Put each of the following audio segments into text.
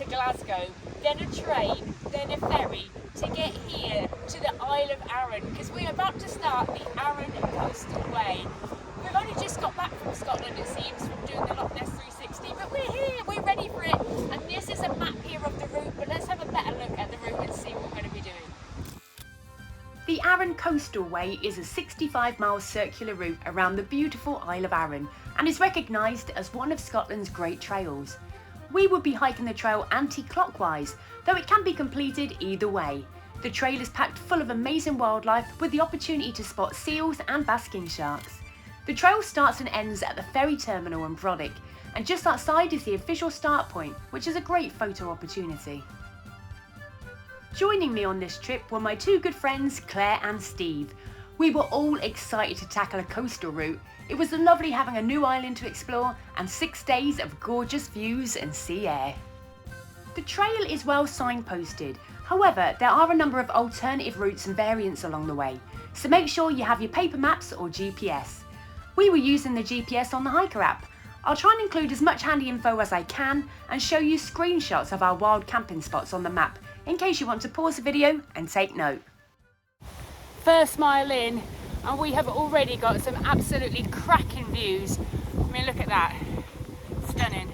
to Glasgow, then a train, then a ferry to get here to the Isle of Arran, because we're about to start the Arran Coastal Way. We've only just got back from Scotland, it seems, from doing the Loch Ness 360, but we're here, we're ready for it, and this is a map here of the route, but let's have a better look at the route and see what we're going to be doing. The Arran Coastal Way is a 65-mile circular route around the beautiful Isle of Arran and is recognised as one of Scotland's great trails. We would be hiking the trail anti-clockwise, though it can be completed either way. The trail is packed full of amazing wildlife with the opportunity to spot seals and basking sharks. The trail starts and ends at the ferry terminal in Brodick, and just outside is the official start point, which is a great photo opportunity. Joining me on this trip were my two good friends Claire and Steve. We were all excited to tackle a coastal route. It was lovely having a new island to explore and 6 days of gorgeous views and sea air. The trail is well signposted, however there are a number of alternative routes and variants along the way, so make sure you have your paper maps or GPS. We were using the GPS on the Hiker app. I'll try and include as much handy info as I can and show you screenshots of our wild camping spots on the map in case you want to pause the video and take note. First mile in, and we have already got some absolutely cracking views. I mean, look at that, stunning.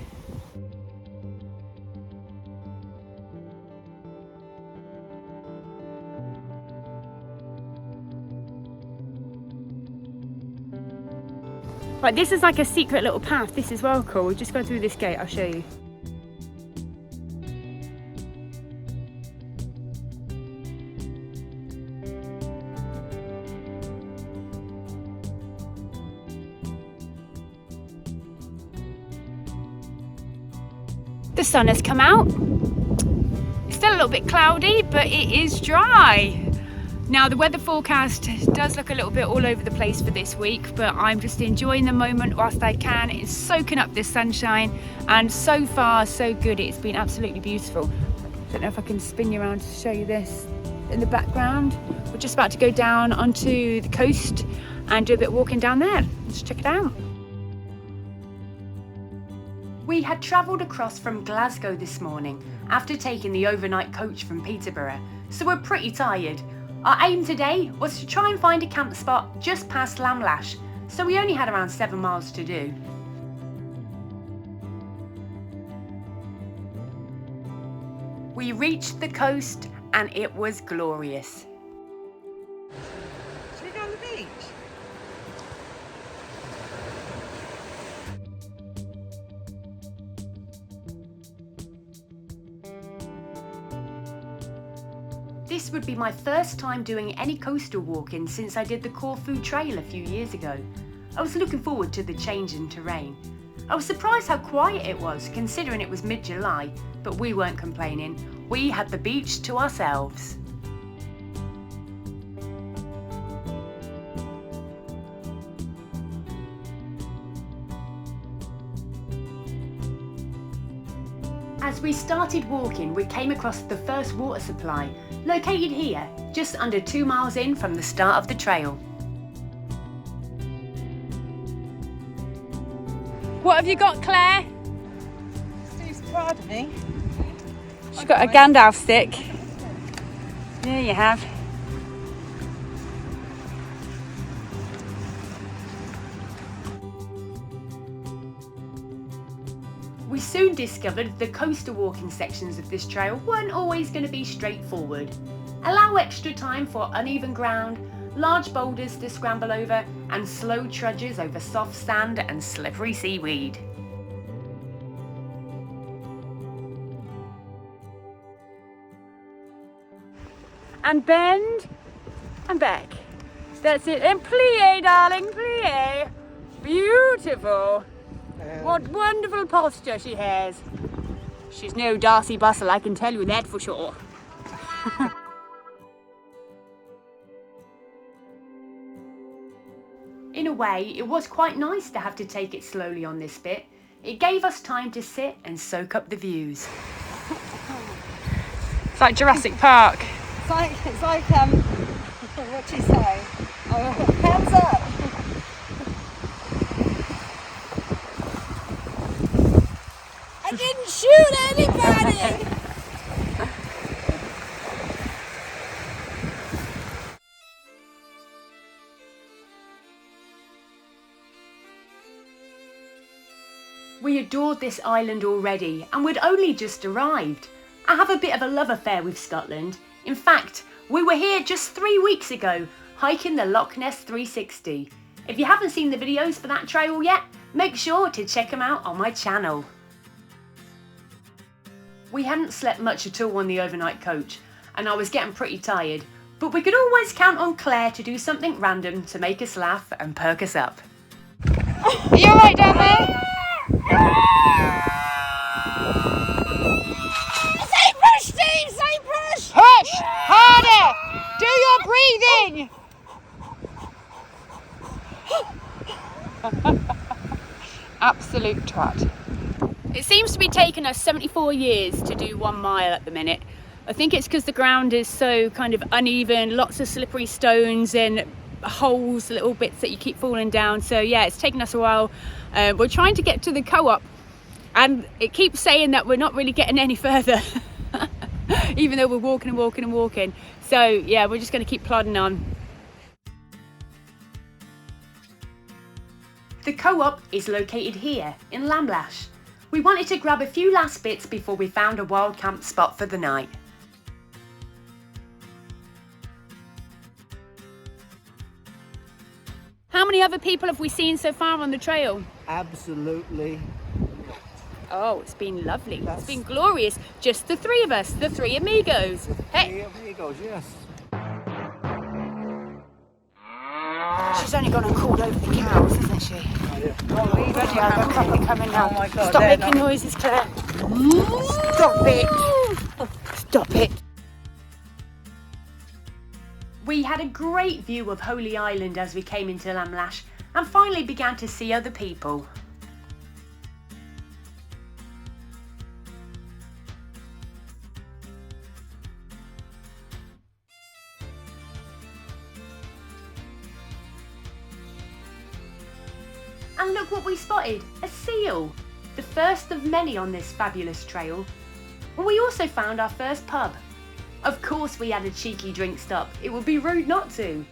Right, this is like a secret little path. This is well cool. We've just gone through this gate, I'll show you. The sun has come out. It's still a little bit cloudy, but it is dry. Now the weather forecast does look a little bit all over the place for this week, but I'm just enjoying the moment whilst I can. It's soaking up this sunshine, and so far so good. It's been absolutely beautiful. I don't know if I can spin you around to show you this in the background. We're just about to go down onto the coast and do a bit of walking down there. Let's check it out. We had travelled across from Glasgow this morning after taking the overnight coach from Peterborough, so we're pretty tired. Our aim today was to try and find a camp spot just past Lamlash, so we only had around 7 miles to do. We reached the coast and it was glorious. Should we go on the beach? This would be my first time doing any coastal walking since I did the Corfu Trail a few years ago. I was looking forward to the change in terrain. I was surprised how quiet it was considering it was mid-July, but we weren't complaining. We had the beach to ourselves. As we started walking, we came across the first water supply, located here, just under 2 miles in from the start of the trail. What have you got, Claire? Steve's proud of me. She's got a Gandalf stick. There you have. We soon discovered the coastal walking sections of this trail weren't always going to be straightforward. Allow extra time for uneven ground, large boulders to scramble over, and slow trudges over soft sand and slippery seaweed. And bend and back. That's it. And plie, darling, plie. Beautiful. What wonderful posture she has. She's no Darcy Bustle, I can tell you that for sure. In a way, it was quite nice to have to take it slowly on this bit. It gave us time to sit and soak up the views. It's like Jurassic Park. It's like what'd she say? Oh, hands up. I didn't shoot anybody! We adored this island already and we'd only just arrived. I have a bit of a love affair with Scotland. In fact, we were here just 3 weeks ago, hiking the Loch Ness 360. If you haven't seen the videos for that trail yet, make sure to check them out on my channel. We hadn't slept much at all on the overnight coach, and I was getting pretty tired, but we could always count on Claire to do something random to make us laugh and perk us up. Are you alright down there? Sagebrush, Steve! Sagebrush! Push harder! Do your breathing! Absolute twat. It seems to be taking us 74 years to do 1 mile at the minute. I think it's because the ground is so kind of uneven, lots of slippery stones and holes, little bits that you keep falling down. So yeah, it's taken us a while. We're trying to get to the co-op and it keeps saying that we're not really getting any further. Even though we're walking and walking and walking. So yeah, we're just going to keep plodding on. The co-op is located here in Lamlash. We wanted to grab a few last bits before we found a wild camp spot for the night. How many other people have we seen so far on the trail? Absolutely. Oh, it's been lovely. It's been glorious. Just the 3 of us, the 3 amigos. Hey, Amigos, yes. she's only gone and called over the cows, isn't she? Oh, yeah. Bloody hell, they're coming now. Oh my God, Stop they're making noises, Claire. Stop it. Stop it. We had a great view of Holy Island as we came into Lamlash and finally began to see other people. And look what we spotted, a seal, the first of many on this fabulous trail. And we also found our first pub. Of course we had a cheeky drink stop, it would be rude not to.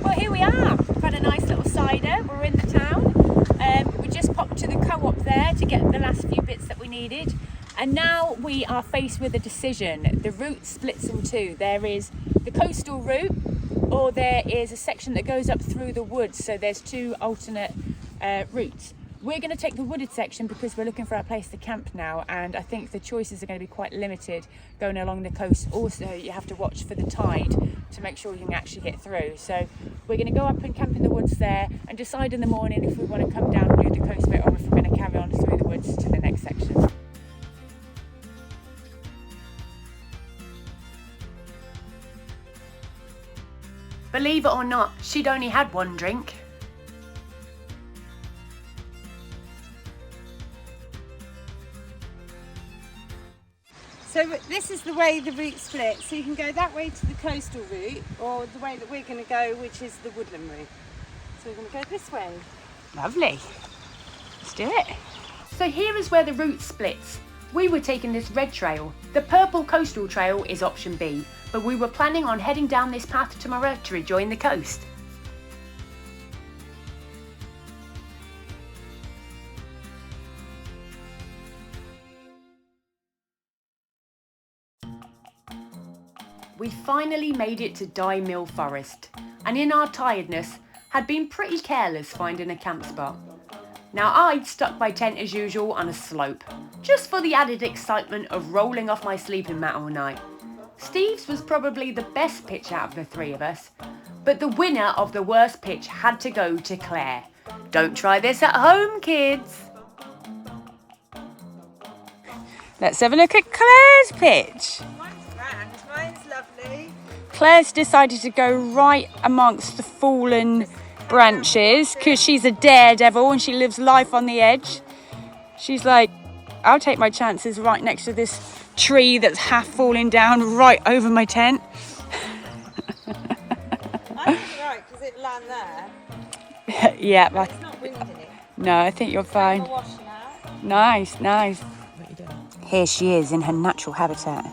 Well, here we are. We've had a nice little cider. We're in the town. We just popped to the co-op there to get the last few bits that we needed. And now we are faced with a decision. The route splits in 2. There is the coastal route, or there is a section that goes up through the woods. So there's 2 alternate routes. We're going to take the wooded section because we're looking for a place to camp now, and I think the choices are going to be quite limited going along the coast. Also, you have to watch for the tide to make sure you can actually get through. So we're going to go up and camp in the woods there and decide in the morning if we want to come down and do the coast bit or if we're going to carry on through the woods to the next section. Believe it or not, she'd only had 1 drink. So this is the way the route splits. So you can go that way to the coastal route, or the way that we're going to go, which is the woodland route. So we're going to go this way. Lovely. Let's do it. So here is where the route splits. We were taking this red trail. The purple coastal trail is option B, but we were planning on heading down this path tomorrow to rejoin the coast. We finally made it to DyeMill Forest, and in our tiredness had been pretty careless finding a camp spot. Now I'd stuck my tent as usual on a slope, just for the added excitement of rolling off my sleeping mat all night. Steve's was probably the best pitch out of the 3 of us, but the winner of the worst pitch had to go to Claire. Don't try this at home, kids. Let's have a look at Claire's pitch. Mine's grand. Mine's lovely. Claire's decided to go right amongst the fallen branches because she's a daredevil and she lives life on the edge. She's like, I'll take my chances right next to this tree that's half falling down right over my tent. I think you're right, because it land there. Yeah, It's not wind in it. No, I think you're fine. Nice, nice. Here she is in her natural habitat,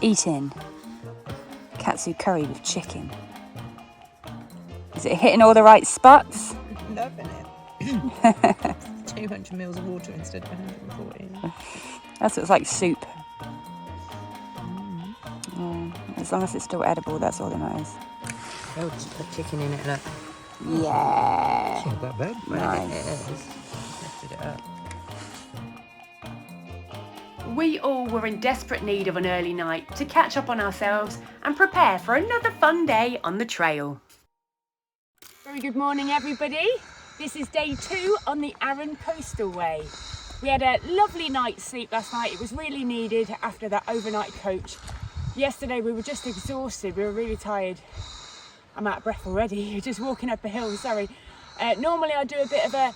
eating katsu curry with chicken. Is it hitting all the right spots? Loving it. 200 mils of water instead of 140. That looks like soup. As long as it's still edible, that's all that matters. Oh, just put chicken in it, look. Yeah. It's not that bad. Nice. Lifted it up. We all were in desperate need of an early night to catch up on ourselves and prepare for another fun day on the trail. Very good morning, everybody. This is day 2 on the Arran Coastal Way. We had a lovely night's sleep last night. It was really needed after that overnight coach. Yesterday we were just exhausted. We were really tired. I'm out of breath already, just walking up a hill, sorry. Normally I do a bit of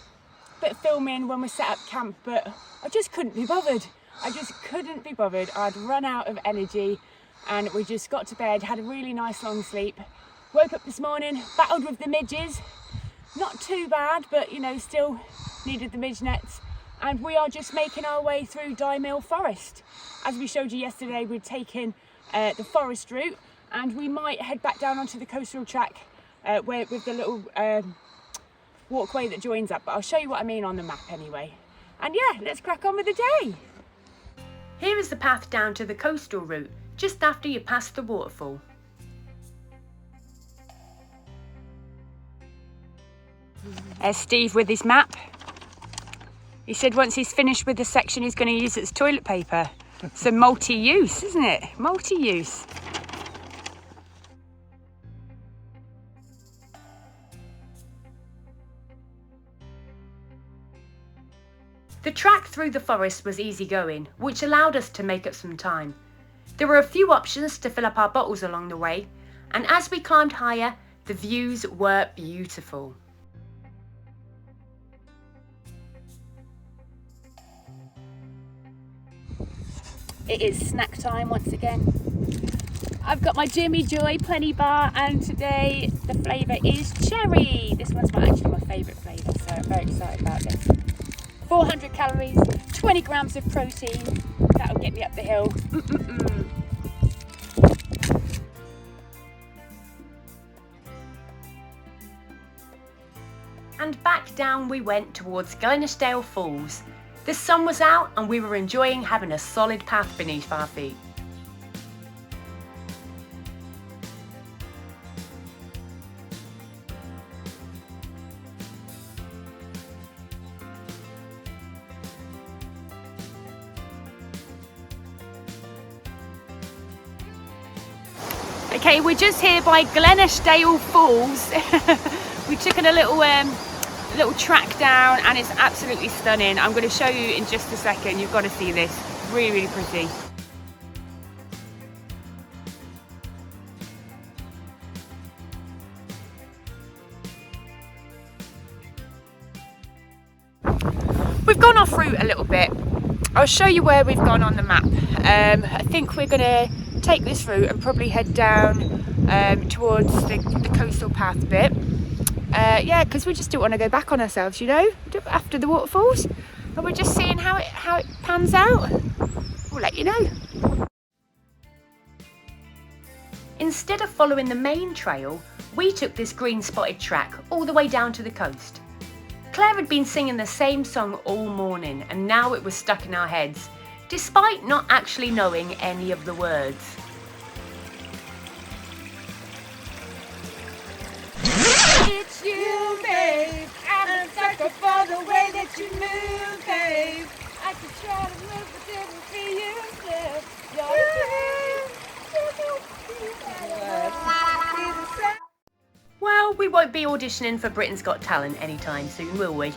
filming when we set up camp, but I just couldn't be bothered. I'd run out of energy and we just got to bed, had a really nice long sleep. Woke up this morning, battled with the midges. Not too bad, but you know, still needed the midge nets. And we are just making our way through DyeMill forest. As we showed you yesterday, we'd taken the forest route and we might head back down onto the coastal track with the little walkway that joins up. But I'll show you what I mean on the map anyway. And yeah, let's crack on with the day. Here is the path down to the coastal route, just after you pass the waterfall. There's Steve with his map. He said once he's finished with the section he's going to use it as toilet paper. So multi-use, isn't it? Multi-use. The track through the forest was easy going, which allowed us to make up some time. There were a few options to fill up our bottles along the way, and as we climbed higher, the views were beautiful. It is snack time once again. I've got my Jimmy Joy Penny Bar and today the flavour is cherry. This one's actually my favourite flavour, so I'm very excited about this. 400 calories, 20 grams of protein. That'll get me up the hill. And back down we went towards Glenishdale Falls. The sun was out and we were enjoying having a solid path beneath our feet. Okay, we're just here by Glenishdale Falls. We've taken a little track down and it's absolutely stunning. I'm going to show you in just a second. You've got to see this. Really, really pretty. We've gone off route a little bit. I'll show you where we've gone on the map. I think we're going to take this route and probably head down towards the coastal path bit. Yeah, because we just don't want to go back on ourselves, you know, after the waterfalls. And we're just seeing how it pans out. We'll let you know. Instead of following the main trail, we took this green spotted track all the way down to the coast. Claire had been singing the same song all morning and now it was stuck in our heads, despite not actually knowing any of the words. It's you, babe. I'm a sucker for the way that you move, babe. I could try to move, but didn't see you slip. Well, we won't be auditioning for Britain's Got Talent anytime soon, will we?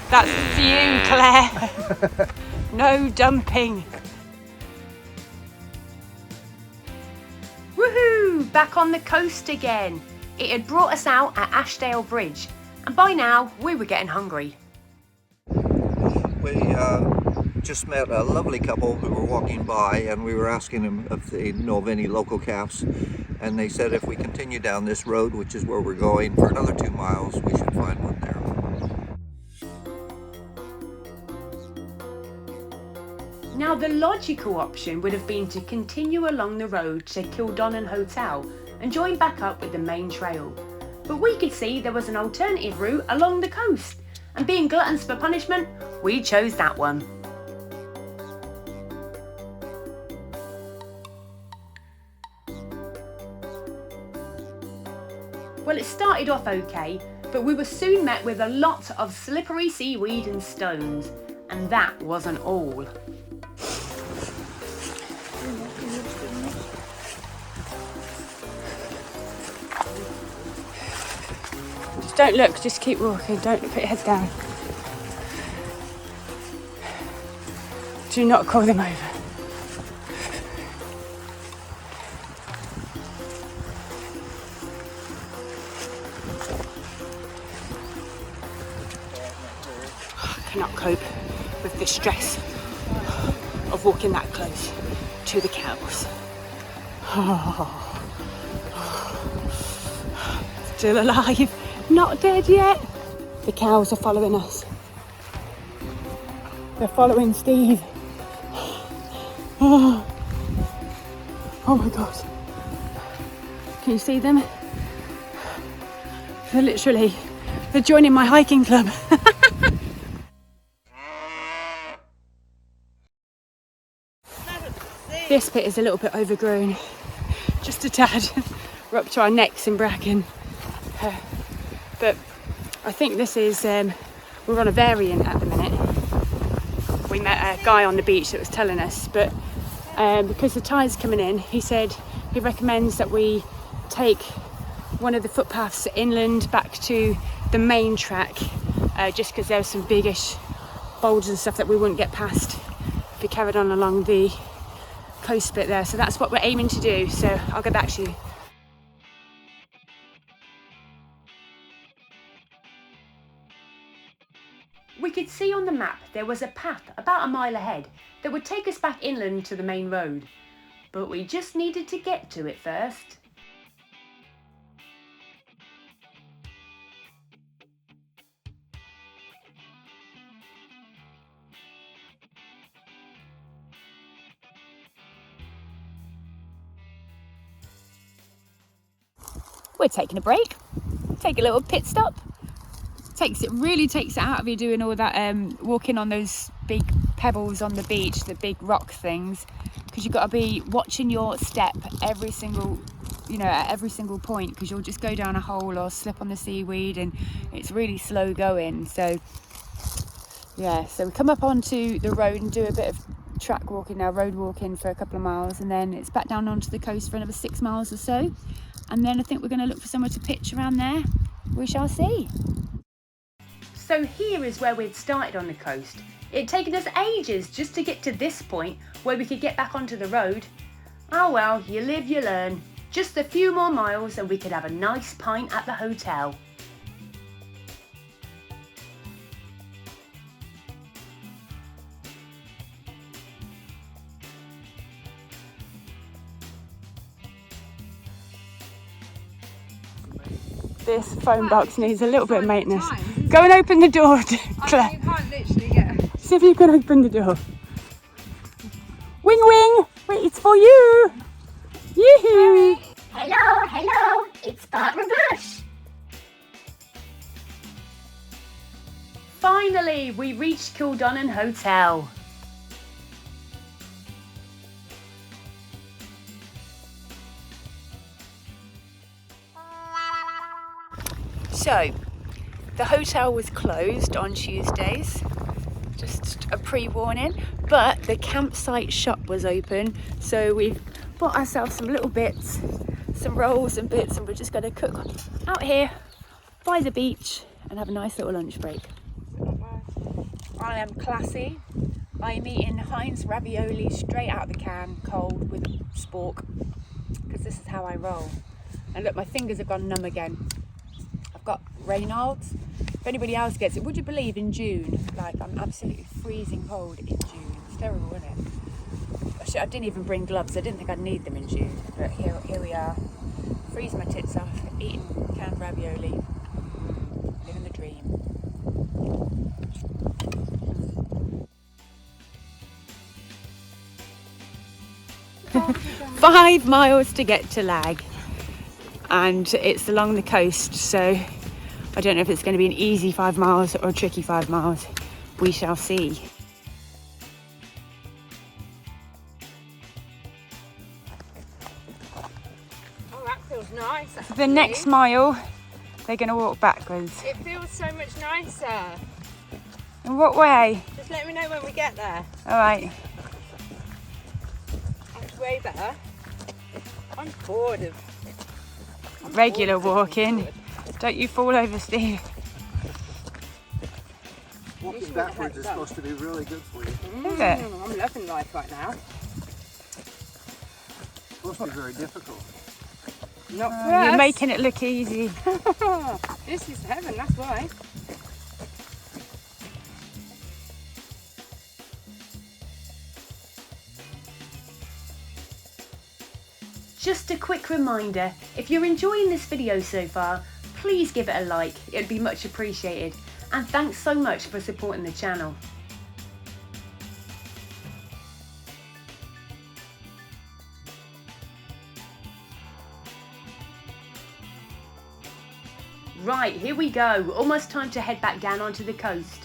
That's the view, Claire. No dumping. Woohoo! Back on the coast again. It had brought us out at Ashdale Bridge. and by now we were getting hungry. We just met a lovely couple who were walking by, and we were asking them if they know of any local cafes, and they said if we continue down this road, which is where we're going, for another 2 miles, we should find one there. Now the logical option would have been to continue along the road to Kildonnan Hotel and join back up with the main trail. But we could see there was an alternative route along the coast, and being gluttons for punishment, we chose that one. Well, it started off okay, but we were soon met with a lot of slippery seaweed and stones, and that wasn't all. Just don't look, just keep walking, don't put your head down. Do not call them over. I cannot cope with the stress of walking that close to the cows. Still alive, not dead yet. The cows are following us. They're following Steve. Oh my God. Can you see them? They're joining my hiking club. This bit is a little bit overgrown, just a tad. We're up to our necks in bracken. But I think this is, we're on a variant at the minute. We met a guy on the beach that was telling us, but because the tide's coming in, he said he recommends that we take one of the footpaths inland back to the main track, just because there's some biggish boulders and stuff that we wouldn't get past if we carried on along the coast bit there. So that's what we're aiming to do, so I'll get back to you. We could see on the map there was a path about a mile ahead that would take us back inland to the main road, but we just needed to get to it first. We're taking a break, take a little pit stop. Really takes it out of you doing all that walking on those big pebbles on the beach, the big rock things, because you've got to be watching your step every single point, because you'll just go down a hole or slip on the seaweed, and it's really slow going. So yeah, so we come up onto the road and do a bit of track walking now, road walking for a couple of miles, and then it's back down onto the coast for another 6 miles or so, and then I think we're going to look for somewhere to pitch around there. We shall see. So here is where we'd started on the coast. It had taken us ages just to get to this point where we could get back onto the road. Oh well, you live, you learn. Just a few more miles and we could have a nice pint at the hotel. This phone box needs a little bit of maintenance. Go and open the door, Claire. You can't literally get. See if you can open the door. Wing wing! Wait, it's for you! Yoo-hoo! Hello, hello, it's Barbara Bush. Finally, we reached Kildonnan Hotel. So, the hotel was closed on Tuesdays, just a pre-warning, but the campsite shop was open, so we've bought ourselves some little bits, some rolls and bits, and we're just going to cook out here by the beach and have a nice little lunch break. I am classy. I'm eating Heinz ravioli straight out of the can, cold with spork, because this is how I roll. And look, my fingers have gone numb again. I've got Reynolds if anybody else gets it, would you believe in June? Like, I'm absolutely freezing cold in June. It's terrible, isn't it? I didn't even bring gloves. I didn't think I'd need them in June. But here we are. Freezing my tits off, eating canned ravioli. Living the dream. 5 miles to get to Lag, and it's along the coast, so I don't know if it's going to be an easy 5 miles or a tricky 5 miles. We shall see. Oh, that feels nice. For the next mile, they're going to walk backwards. It feels so much nicer. In what way? Just let me know when we get there. All right. That's way better. I'm bored of Regular walking. Don't you fall over, Steve. Walking backwards is supposed to be really good for you. Is it? I'm loving life right now. It's supposed to be very difficult. Not for You're us. making it look easy. This is heaven, that's why. Just a quick reminder, if you're enjoying this video so far, please give it a like, it'd be much appreciated. And thanks so much for supporting the channel. Right, here we go. Almost time to head back down onto the coast.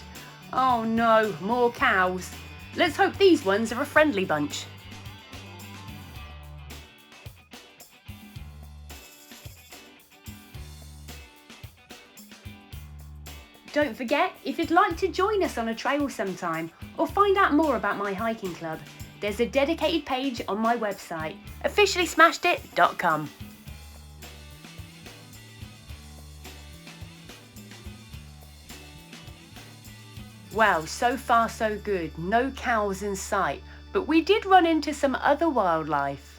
Oh no, more cows. Let's hope these ones are a friendly bunch. Don't forget, if you'd like to join us on a trail sometime or find out more about my hiking club, there's a dedicated page on my website, officiallysmashedit.com. Well, so far so good, no cows in sight, but we did run into some other wildlife.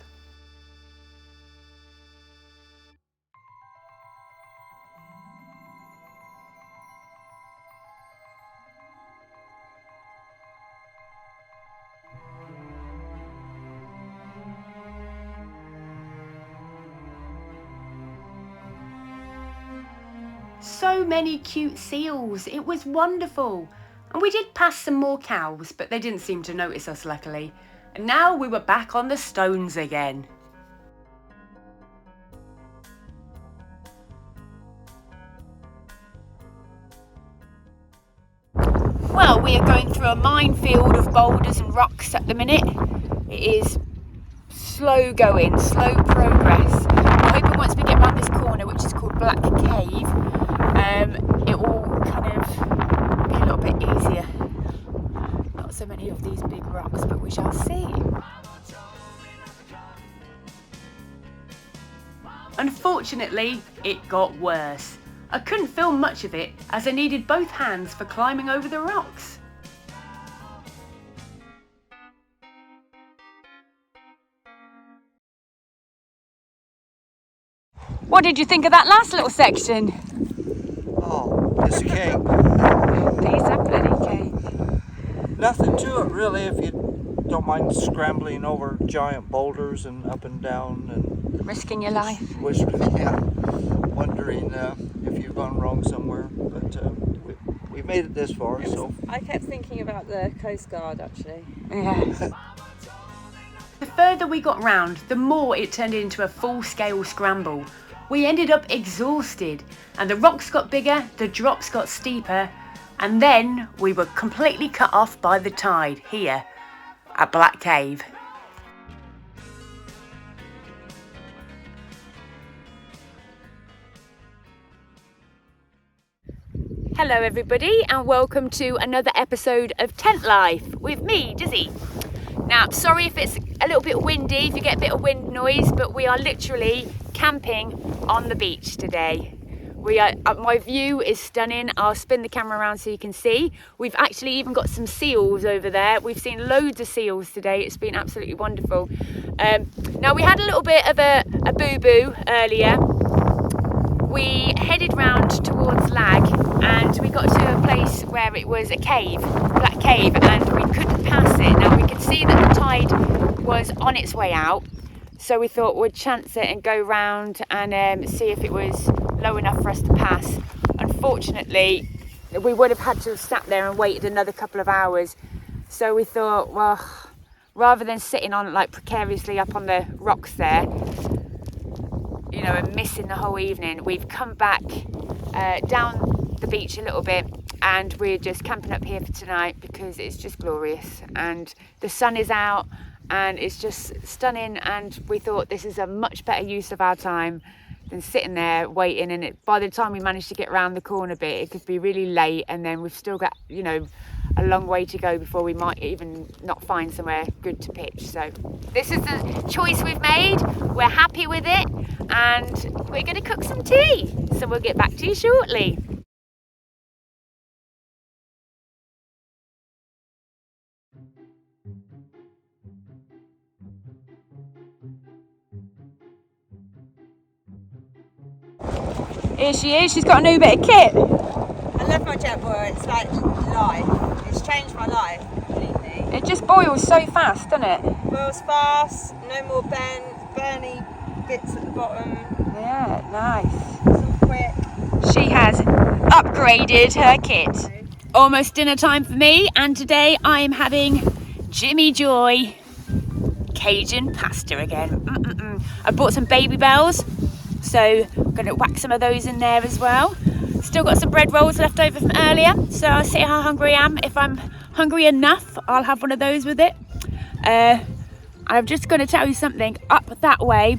So many cute seals, it was wonderful. And we did pass some more cows, but they didn't seem to notice us luckily. And now we were back on the stones again. Well, we are going through a minefield of boulders and rocks at the minute. It is slow going, slow progress. I'm hoping once we get around this corner, which is called Black Cave, it will kind of be a little bit easier. Not so many of these big rocks, but we shall see. Unfortunately, it got worse. I couldn't film much of it as I needed both hands for climbing over the rocks. What did you think of that last little section? Oh, it's a cake. Piece of bloody cake. Nothing to it really if you don't mind scrambling over giant boulders and up and down and Risking your life. yeah, wondering if you've gone wrong somewhere. But we made it this far, so. I kept thinking about the Coast Guard actually. Yeah. The further we got round, the more it turned into a full-scale scramble. We ended up exhausted, and the rocks got bigger, the drops got steeper, and then we were completely cut off by the tide here at Black Cave. Hello everybody and welcome to another episode of Tent Life with me, Dizzy. Now, sorry if it's a little bit windy, if you get a bit of wind noise, but we are literally camping on the beach today. My view is stunning. I'll spin the camera around so you can see. We've actually even got some seals over there. We've seen loads of seals today. It's been absolutely wonderful. Now, we had a little bit of a boo-boo earlier. We headed round towards Lag and we got to a place where it was a cave, black cave, and we couldn't pass it. Now we could see that the tide was on its way out, so we thought we'd chance it and go round and see if it was low enough for us to pass. Unfortunately, we would have had to have sat there and waited another couple of hours, so we thought, well, rather than sitting on like precariously up on the rocks there, you know, and missing the whole evening, we've come back down the beach a little bit, and we're just camping up here for tonight because it's just glorious and the sun is out and it's just stunning, and we thought this is a much better use of our time than sitting there waiting, and by the time we managed to get around the corner bit it could be really late, and then we've still got, you know, a long way to go before we might even not find somewhere good to pitch. So this is the choice we've made, we're happy with it, and we're going to cook some tea, so we'll get back to you shortly. Here she is, she's got a new bit of kit. I love my jet boil, it's like life. It's changed my life completely. It just boils so fast, doesn't it? Boils fast, no more burny bits at the bottom. Yeah, nice. Some quick. She has upgraded her kit. Almost dinner time for me, and today I am having Jimmy Joy Cajun pasta again. I bought some baby bells, so I'm going to whack some of those in there as well. Still got some bread rolls left over from earlier, so I'll see how hungry I am. If I'm hungry enough, I'll have one of those with it. I'm just going to tell you something. Up that way,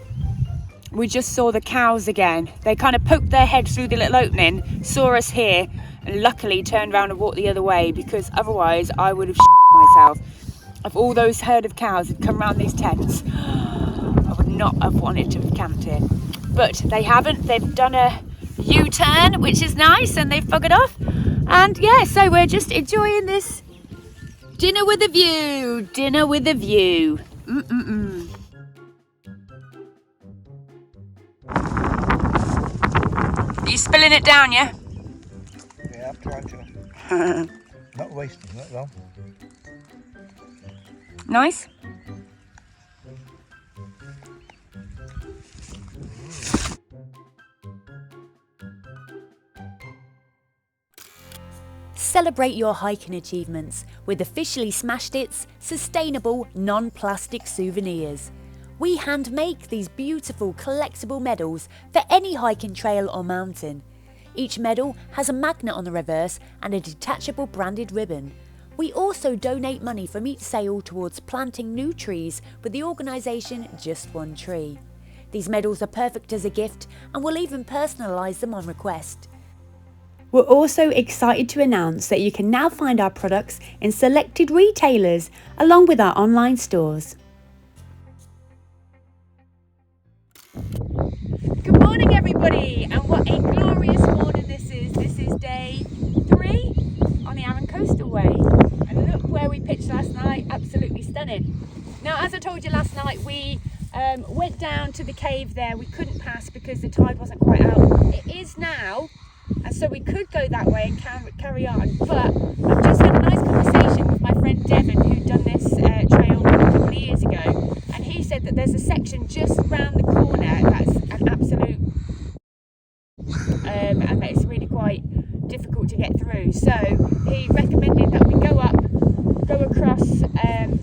we just saw the cows again. They kind of poked their head through the little opening, saw us here, and luckily turned around and walked the other way, because otherwise I would have myself. If all those herd of cows had come around these tents, I would not have wanted to have camped here. But they haven't. They've done a U-turn, which is nice, and they've buggered off. And yeah, so we're just enjoying this dinner with a view. Dinner with a view. Are you spilling it down, yeah? Yeah, I've tried to. Not wasting it though. Nice. Celebrate your hiking achievements with Officially Smashed It's sustainable non-plastic souvenirs. We hand make these beautiful collectible medals for any hiking trail or mountain. Each medal has a magnet on the reverse and a detachable branded ribbon. We also donate money from each sale towards planting new trees with the organisation Just One Tree. These medals are perfect as a gift, and we'll even personalise them on request. We're also excited to announce that you can now find our products in selected retailers along with our online stores. Good morning, everybody, and what a glorious morning this is. This is day 3 on the Arran Coastal Way, and look where we pitched last night. Absolutely stunning. Now, as I told you last night, we went down to the cave there. We couldn't pass because the tide wasn't quite out. It is now, and so we could go that way and carry on, but I've just had a nice conversation with my friend Devon, who'd done this trail a couple of years ago, and he said that there's a section just round the corner that's an absolute and that it's really quite difficult to get through, so he recommended that we go across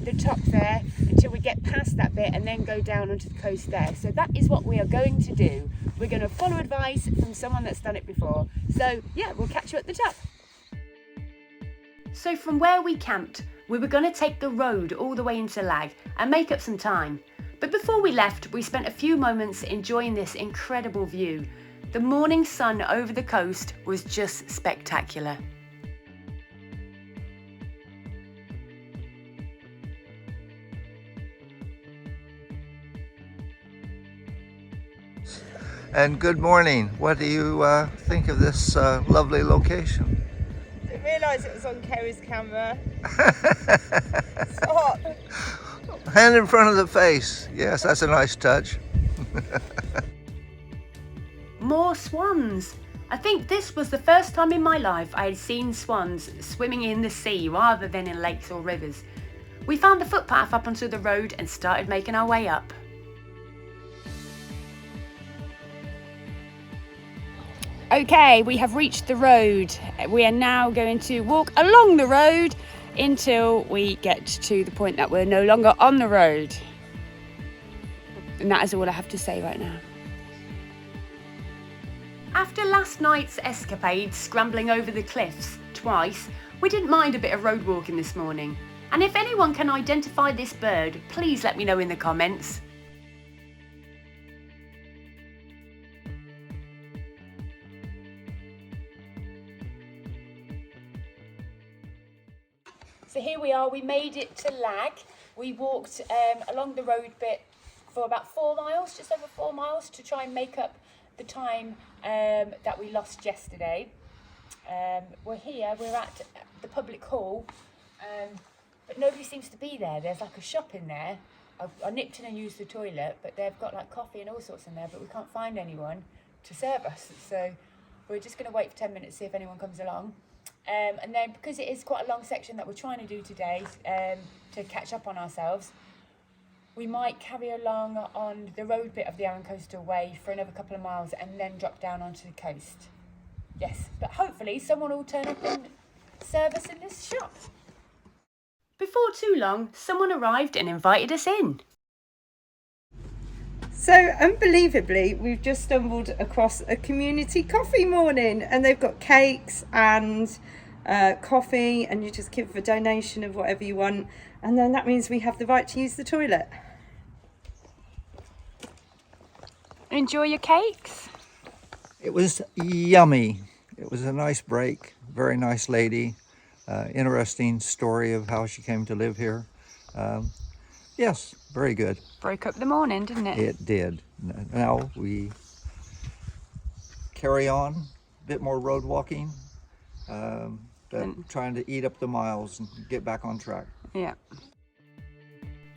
the top there until we get past that bit and then go down onto the coast there. So that is what we are going to do. We're going to follow advice from someone that's done it before. So yeah, we'll catch you at the top. So from where we camped, we were going to take the road all the way into Lag and make up some time. But before we left, we spent a few moments enjoying this incredible view. The morning sun over the coast was just spectacular. And good morning. What do you think of this lovely location? Didn't realise it was on Kerry's camera. It's hot. Hand in front of the face. Yes, that's a nice touch. More swans. I think this was the first time in my life I had seen swans swimming in the sea rather than in lakes or rivers. We found the footpath up onto the road and started making our way up. Okay, we have reached the road. We are now going to walk along the road until we get to the point that we're no longer on the road. And that is all I have to say right now. After last night's escapade scrambling over the cliffs twice, we didn't mind a bit of road walking this morning. And if anyone can identify this bird, please let me know in the comments. So here we are, we made it to Lag. We walked along the road bit for about 4 miles, just over 4 miles, to try and make up the time that we lost yesterday. We're here, we're at the public hall, but nobody seems to be there. There's like a shop in there. I nipped in and used the toilet, but they've got like coffee and all sorts in there, but we can't find anyone to serve us. So we're just going to wait for 10 minutes, see if anyone comes along. And then because it is quite a long section that we're trying to do today to catch up on ourselves, we might carry along on the road bit of the Arran Coastal Way for another couple of miles and then drop down onto the coast. Yes, but hopefully someone will turn up and serve us in this shop. Before too long, someone arrived and invited us in. So unbelievably, we've just stumbled across a community coffee morning, and they've got cakes and coffee, and you just give a donation of whatever you want, and then that means we have the right to use the toilet. Enjoy your cakes. It was yummy. It was a nice break. Very nice lady. Interesting story of how she came to live here. Yes, very good. Broke up the morning, didn't it? It did. Now we carry on, a bit more road walking, but trying to eat up the miles and get back on track. Yeah.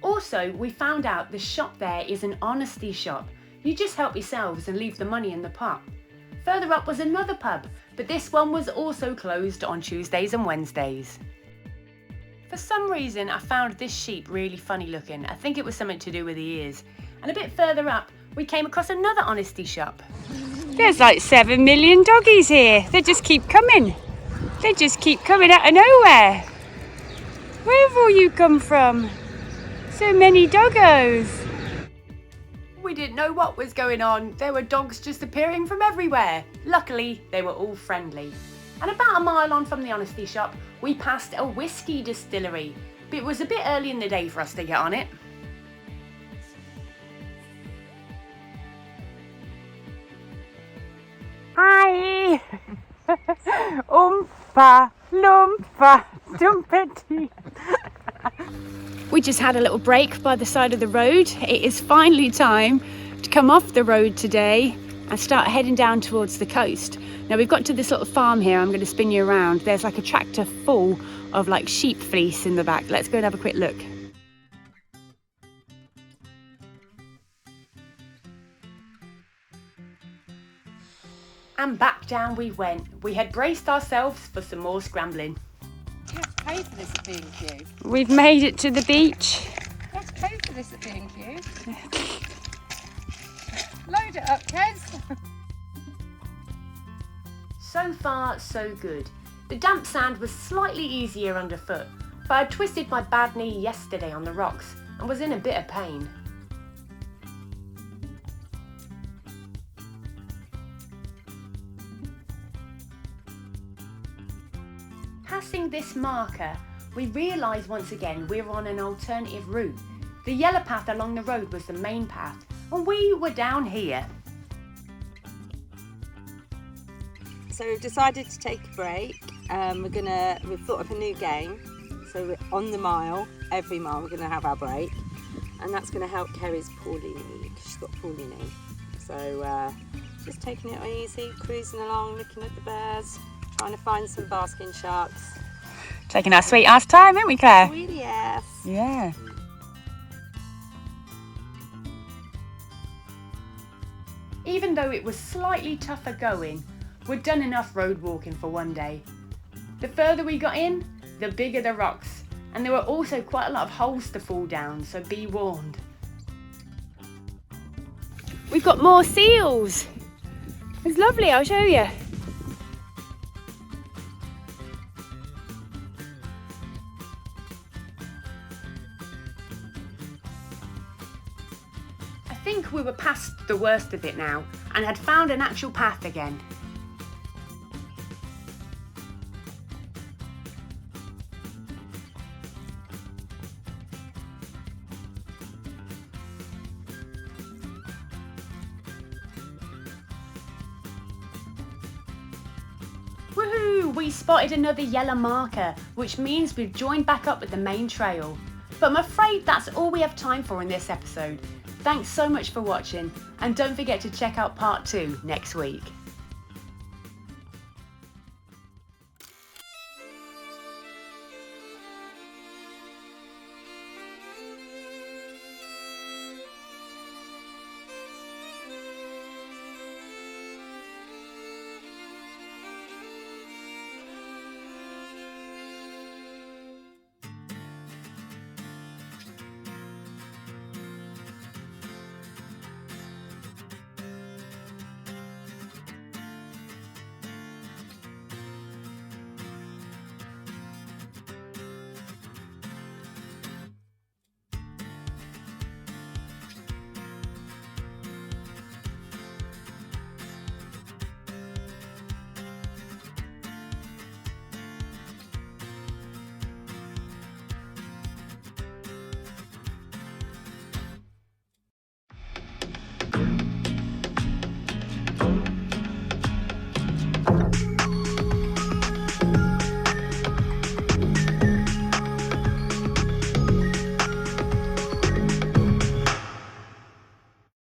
Also, we found out the shop there is an honesty shop. You just help yourselves and leave the money in the pot. Further up was another pub, but this one was also closed on Tuesdays and Wednesdays. For some reason, I found this sheep really funny looking. I think it was something to do with the ears. And a bit further up, we came across another honesty shop. There's like 7 million doggies here. They just keep coming. They just keep coming out of nowhere. Where have all you come from? So many doggos. We didn't know what was going on. There were dogs just appearing from everywhere. Luckily, they were all friendly. And about a mile on from the honesty shop, we passed a whiskey distillery. But it was a bit early in the day for us to get on it. Hi! Oompa loompa dumpety. We just had a little break by the side of the road. It is finally time to come off the road today and start heading down towards the coast. Now we've got to this little farm here. I'm going to spin you around. There's like a tractor full of like sheep fleece in the back. Let's go and have a quick look. And back down we went. We had braced ourselves for some more scrambling. You have to pay for this at B&Q. We've made it to the beach. You have to pay for this at B&Q. Load it up, Kez. So far, so good. The damp sand was slightly easier underfoot, but I twisted my bad knee yesterday on the rocks and was in a bit of pain. Passing this marker, we realised once again we were on an alternative route. The yellow path along the road was the main path, and we were down here. So we've decided to take a break. We've thought of a new game. So we're on the mile, every mile we're gonna have our break. And that's gonna help Kerry's poorly knee, because she's got poorly knee. So just taking it easy, cruising along, looking at the birds, trying to find some basking sharks. Taking our sweet ass time, ain't we, Claire? Sweet yes. Yeah. Even though it was slightly tougher going, We'd done enough road walking for one day. The further we got in, the bigger the rocks, and there were also quite a lot of holes to fall down, so be warned. We've got more seals. It's lovely, I'll show you. I think we were past the worst of it now and had found an actual path again. Woohoo! We spotted another yellow marker, which means we've joined back up with the main trail. But I'm afraid that's all we have time for in this episode. Thanks so much for watching, and don't forget to check out part 2 next week.